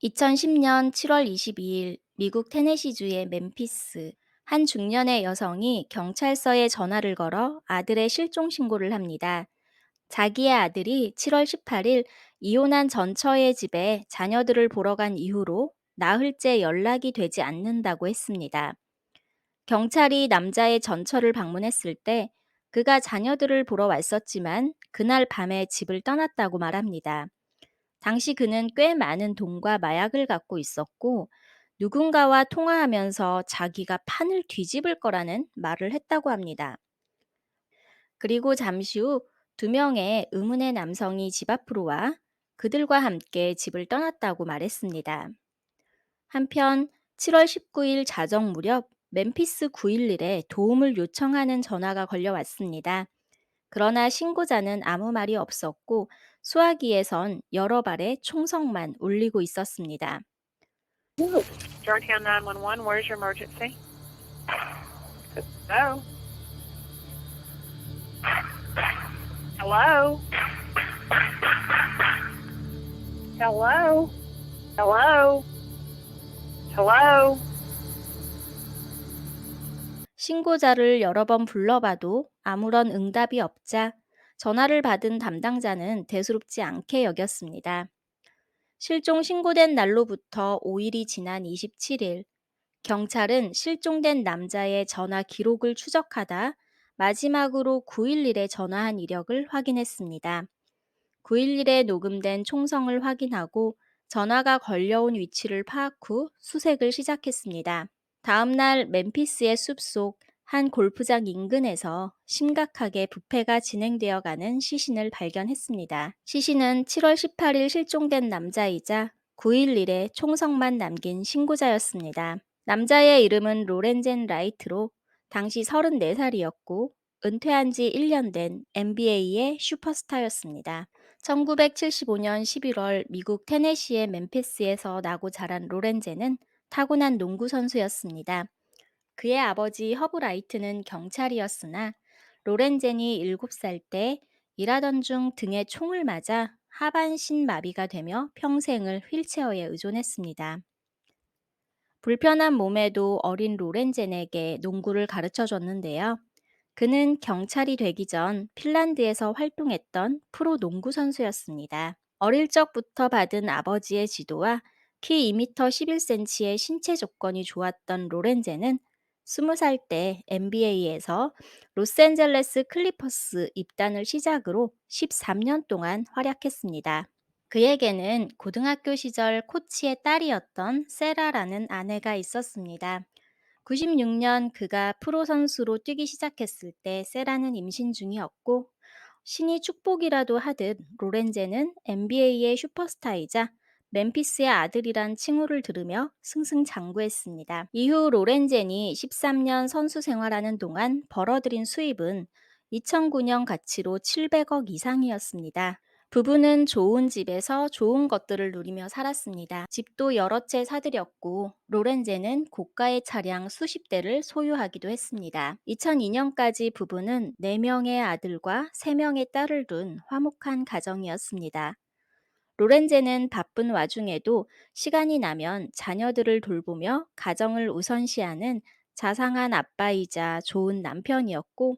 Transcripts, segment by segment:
2010년 7월 22일 미국 테네시주의 멤피스 한 중년의 여성이 경찰서에 전화를 걸어 아들의 실종 신고를 합니다. 자기의 아들이 7월 18일 이혼한 전처의 집에 자녀들을 보러 간 이후로 나흘째 연락이 되지 않는다고 했습니다. 경찰이 남자의 전처를 방문했을 때 그가 자녀들을 보러 왔었지만 그날 밤에 집을 떠났다고 말합니다. 당시 그는 꽤 많은 돈과 마약을 갖고 있었고 누군가와 통화하면서 자기가 판을 뒤집을 거라는 말을 했다고 합니다. 그리고 잠시 후 두 명의 의문의 남성이 집 앞으로 와 그들과 함께 집을 떠났다고 말했습니다. 한편 7월 19일 자정 무렵 멤피스 911에 도움을 요청하는 전화가 걸려왔습니다. 그러나 신고자는 아무 말이 없었고 수화기에선 여러 발의 총성만 울리고 있었습니다. Georgetown 911, where's your emergency? Hello? Hello? Hello? Hello? Hello? 신고자를 여러 번 불러봐도 아무런 응답이 없자 전화를 받은 담당자는 대수롭지 않게 여겼습니다. 실종 신고된 날로부터 5일이 지난 27일, 경찰은 실종된 남자의 전화 기록을 추적하다 마지막으로 911에 전화한 이력을 확인했습니다. 911에 녹음된 총성을 확인하고 전화가 걸려온 위치를 파악 후 수색을 시작했습니다. 다음 날 멤피스의 숲속 한 골프장 인근에서 심각하게 부패가 진행되어 가는 시신을 발견했습니다. 시신은 7월 18일 실종된 남자이자 911에 총성만 남긴 신고자였습니다. 남자의 이름은 로렌젠 라이트로 당시 34살이었고 은퇴한 지 1년 된 NBA의 슈퍼스타였습니다. 1975년 11월 미국 테네시의 멤피스에서 나고 자란 로렌제는 타고난 농구 선수였습니다. 그의 아버지 허브 라이트는 경찰이었으나 로렌젠이 7살 때 일하던 중 등에 총을 맞아 하반신 마비가 되며 평생을 휠체어에 의존했습니다. 불편한 몸에도 어린 로렌젠에게 농구를 가르쳐 줬는데요. 그는 경찰이 되기 전 핀란드에서 활동했던 프로 농구 선수였습니다. 어릴 적부터 받은 아버지의 지도와 키 2m 11cm의 신체 조건이 좋았던 로렌제는 20살 때 NBA에서 로스앤젤레스 클리퍼스 입단을 시작으로 13년 동안 활약했습니다. 그에게는 고등학교 시절 코치의 딸이었던 세라라는 아내가 있었습니다. 96년 그가 프로 선수로 뛰기 시작했을 때 세라는 임신 중이었고 신이 축복이라도 하듯 로렌제는 NBA의 슈퍼스타이자 멤피스의 아들이란 칭호를 들으며 승승장구했습니다. 이후 로렌젠이 13년 선수 생활하는 동안 벌어들인 수입은 2009년 가치로 700억 이상이었습니다. 부부는 좋은 집에서 좋은 것들을 누리며 살았습니다. 집도 여러 채 사들였고 로렌제는 고가의 차량 수십 대를 소유하기도 했습니다. 2002년까지 부부는 4명의 아들과 3명의 딸을 둔 화목한 가정이었습니다. 로렌제는 바쁜 와중에도 시간이 나면 자녀들을 돌보며 가정을 우선시하는 자상한 아빠이자 좋은 남편이었고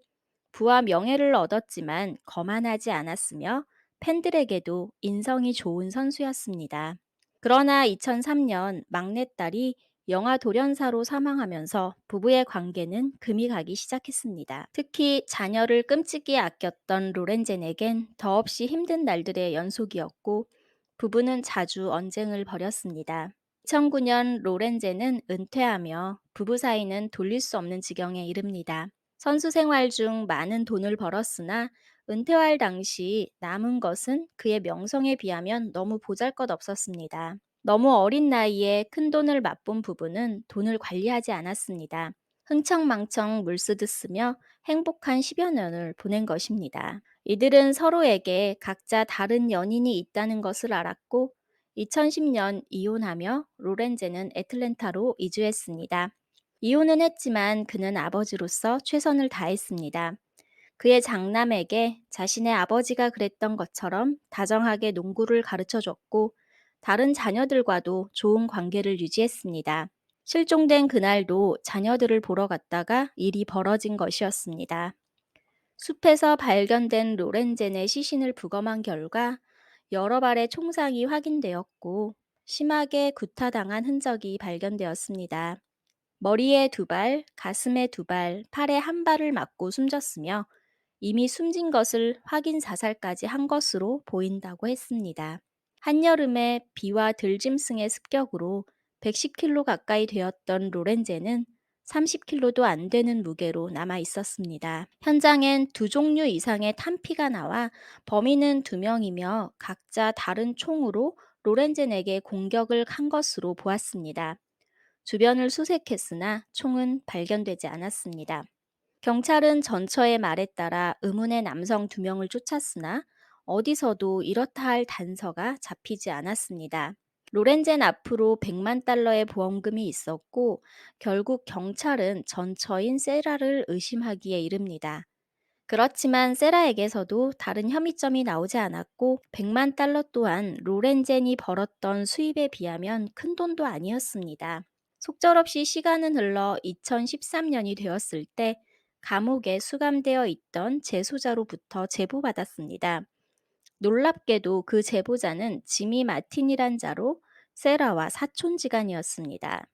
부와 명예를 얻었지만 거만하지 않았으며 팬들에게도 인성이 좋은 선수였습니다. 그러나 2003년 막내딸이 영아 돌연사로 사망하면서 부부의 관계는 금이 가기 시작했습니다. 특히 자녀를 끔찍이 아꼈던 로렌젠에겐 더없이 힘든 날들의 연속이었고 부부는 자주 언쟁을 벌였습니다. 2009년 로렌제는 은퇴하며 부부 사이는 돌릴 수 없는 지경에 이릅니다. 선수 생활 중 많은 돈을 벌었으나 은퇴할 당시 남은 것은 그의 명성에 비하면 너무 보잘것없었습니다. 너무 어린 나이에 큰돈을 맛본 부부는 돈을 관리하지 않았습니다. 흥청망청 물쓰듯 쓰며 행복한 10여 년을 보낸 것입니다. 이들은 서로에게 각자 다른 연인이 있다는 것을 알았고 2010년 이혼하며 로렌제는 애틀랜타로 이주했습니다. 이혼은 했지만 그는 아버지로서 최선을 다했습니다. 그의 장남에게 자신의 아버지가 그랬던 것처럼 다정하게 농구를 가르쳐 줬고 다른 자녀들과도 좋은 관계를 유지했습니다. 실종된 그날도 자녀들을 보러 갔다가 일이 벌어진 것이었습니다. 숲에서 발견된 로렌젠의 시신을 부검한 결과 여러 발의 총상이 확인되었고 심하게 구타당한 흔적이 발견되었습니다. 머리에 두 발, 가슴에 두 발, 팔에 한 발을 맞고 숨졌으며 이미 숨진 것을 확인 사살까지 한 것으로 보인다고 했습니다. 한여름에 비와 들짐승의 습격으로 110kg 가까이 되었던 로렌제는 30kg도 안 되는 무게로 남아 있었습니다. 현장엔 두 종류 이상의 탄피가 나와 범인은 두 명이며 각자 다른 총으로 로렌젠에게 공격을 한 것으로 보았습니다. 주변을 수색했으나 총은 발견되지 않았습니다. 경찰은 전처의 말에 따라 의문의 남성 두 명을 쫓았으나 어디서도 이렇다 할 단서가 잡히지 않았습니다. 로렌젠 앞으로 100만 달러의 보험금이 있었고 결국 경찰은 전처인 세라를 의심하기에 이릅니다. 그렇지만 세라에게서도 다른 혐의점이 나오지 않았고 100만 달러 또한 로렌젠이 벌었던 수입에 비하면 큰 돈도 아니었습니다. 속절없이 시간은 흘러 2013년이 되었을 때 감옥에 수감되어 있던 재소자로부터 제보받았습니다. 놀랍게도 그 제보자는 지미 마틴이란 자로 세라와 사촌지간이었습니다.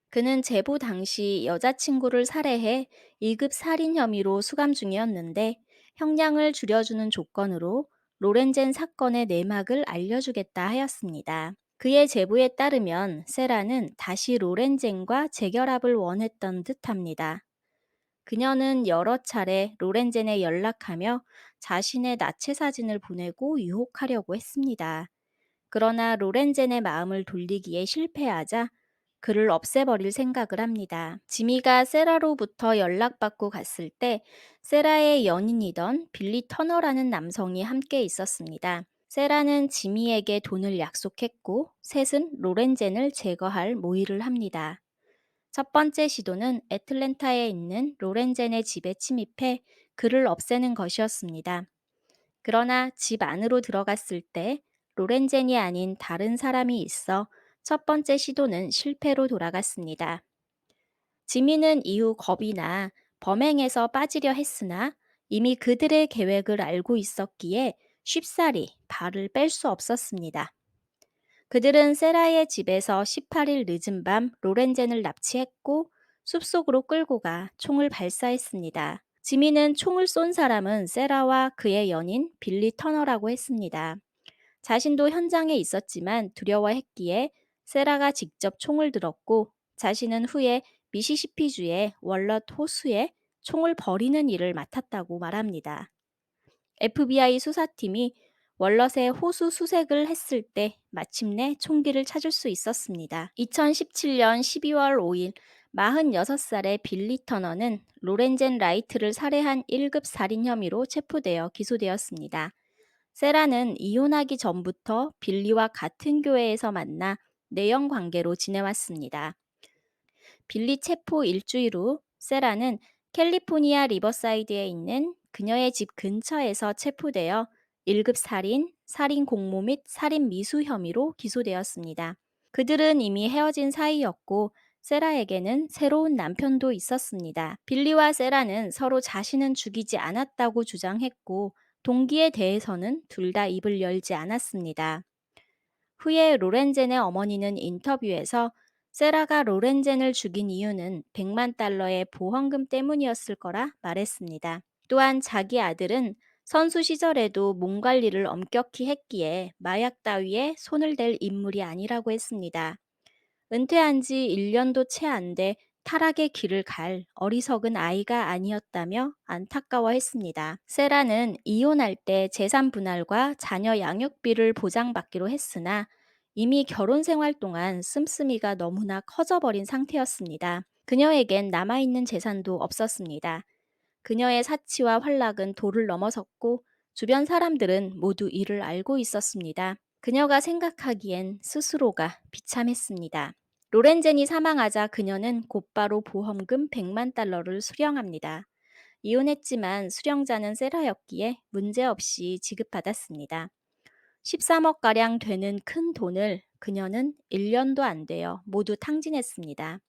그는 제보 당시 여자친구를 살해해 2급 살인 혐의로 수감 중이었는데 형량을 줄여주는 조건으로 로렌젠 사건의 내막을 알려주겠다 하였습니다. 그의 제보에 따르면 세라는 다시 로렌젠과 재결합을 원했던 듯합니다. 그녀는 여러 차례 로렌젠에 연락하며 자신의 나체 사진을 보내고 유혹하려고 했습니다. 그러나 로렌젠의 마음을 돌리기에 실패하자 그를 없애버릴 생각을 합니다. 지미가 세라로부터 연락받고 갔을 때 세라의 연인이던 빌리 터너라는 남성이 함께 있었습니다. 세라는 지미에게 돈을 약속했고 셋은 로렌젠을 제거할 모의를 합니다. 첫 번째 시도는 애틀랜타에 있는 로렌젠의 집에 침입해 그를 없애는 것이었습니다. 그러나 집 안으로 들어갔을 때 로렌젠이 아닌 다른 사람이 있어 첫 번째 시도는 실패로 돌아갔습니다. 지미는 이후 겁이 나 범행에서 빠지려 했으나 이미 그들의 계획을 알고 있었기에 쉽사리 발을 뺄 수 없었습니다. 그들은 세라의 집에서 18일 늦은 밤 로렌젠을 납치했고 숲속으로 끌고 가 총을 발사했습니다. 지미는 총을 쏜 사람은 세라와 그의 연인 빌리 터너라고 했습니다. 자신도 현장에 있었지만 두려워했기에 세라가 직접 총을 들었고 자신은 후에 미시시피주의 월럿 호수에 총을 버리는 일을 맡았다고 말합니다. FBI 수사팀이 월럿의 호수 수색을 했을 때 마침내 총기를 찾을 수 있었습니다. 2017년 12월 5일 46살의 빌리 터너는 로렌젠 라이트를 살해한 1급 살인 혐의로 체포되어 기소되었습니다. 세라는 이혼하기 전부터 빌리와 같은 교회에서 만나 내연 관계로 지내왔습니다. 빌리 체포 일주일 후 세라는 캘리포니아 리버사이드에 있는 그녀의 집 근처에서 체포되어 1급 살인, 살인 공모 및 살인 미수 혐의로 기소되었습니다. 그들은 이미 헤어진 사이였고 세라에게는 새로운 남편도 있었습니다. 빌리와 세라는 서로 자신은 죽이지 않았다고 주장했고 동기에 대해서는 둘 다 입을 열지 않았습니다. 후에 로렌젠의 어머니는 인터뷰에서 세라가 로렌젠을 죽인 이유는 100만 달러의 보험금 때문이었을 거라 말했습니다. 또한 자기 아들은 선수 시절에도 몸 관리를 엄격히 했기에 마약 따위에 손을 댈 인물이 아니라고 했습니다. 은퇴한 지 1년도 채 안 돼 타락의 길을 갈 어리석은 아이가 아니었다며 안타까워했습니다. 세라는 이혼할 때 재산 분할과 자녀 양육비를 보장받기로 했으나 이미 결혼 생활 동안 씀씀이가 너무나 커져버린 상태였습니다. 그녀에겐 남아있는 재산도 없었습니다. 그녀의 사치와 활락은 도를 넘어섰고 주변 사람들은 모두 이를 알고 있었습니다. 그녀가 생각하기엔 스스로가 비참했습니다. 로렌젠이 사망하자 그녀는 곧바로 보험금 100만 달러를 수령합니다. 이혼했지만 수령자는 세라였기에 문제없이 지급받았습니다. 13억가량 되는 큰 돈을 그녀는 1년도 안 되어 모두 탕진했습니다.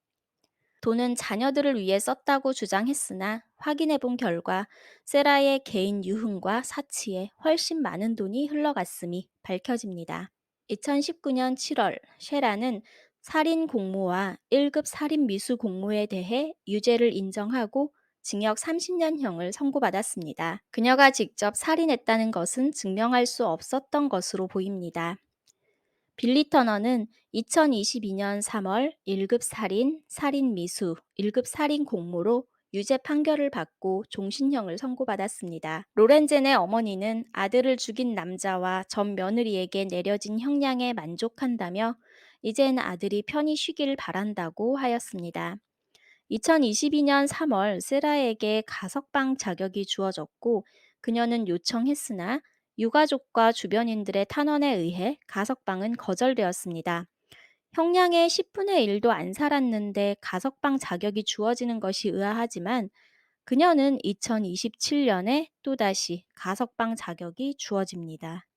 돈은 자녀들을 위해 썼다고 주장했으나 확인해 본 결과 세라의 개인 유흥과 사치에 훨씬 많은 돈이 흘러갔음이 밝혀집니다. 2019년 7월, 쉐라는 살인 공모와 1급 살인 미수 공모에 대해 유죄를 인정하고 징역 30년형을 선고받았습니다. 그녀가 직접 살인했다는 것은 증명할 수 없었던 것으로 보입니다. 빌리 터너는 2022년 3월 1급 살인, 살인 미수, 1급 살인 공모로 유죄 판결을 받고 종신형을 선고받았습니다. 로렌젠의 어머니는 아들을 죽인 남자와 전 며느리에게 내려진 형량에 만족한다며 이젠 아들이 편히 쉬길 바란다고 하였습니다. 2022년 3월 세라에게 가석방 자격이 주어졌고 그녀는 요청했으나 유가족과 주변인들의 탄원에 의해 가석방은 거절되었습니다. 형량의 10분의 1도 안 살았는데 가석방 자격이 주어지는 것이 의아하지만 그녀는 2027년에 또다시 가석방 자격이 주어집니다.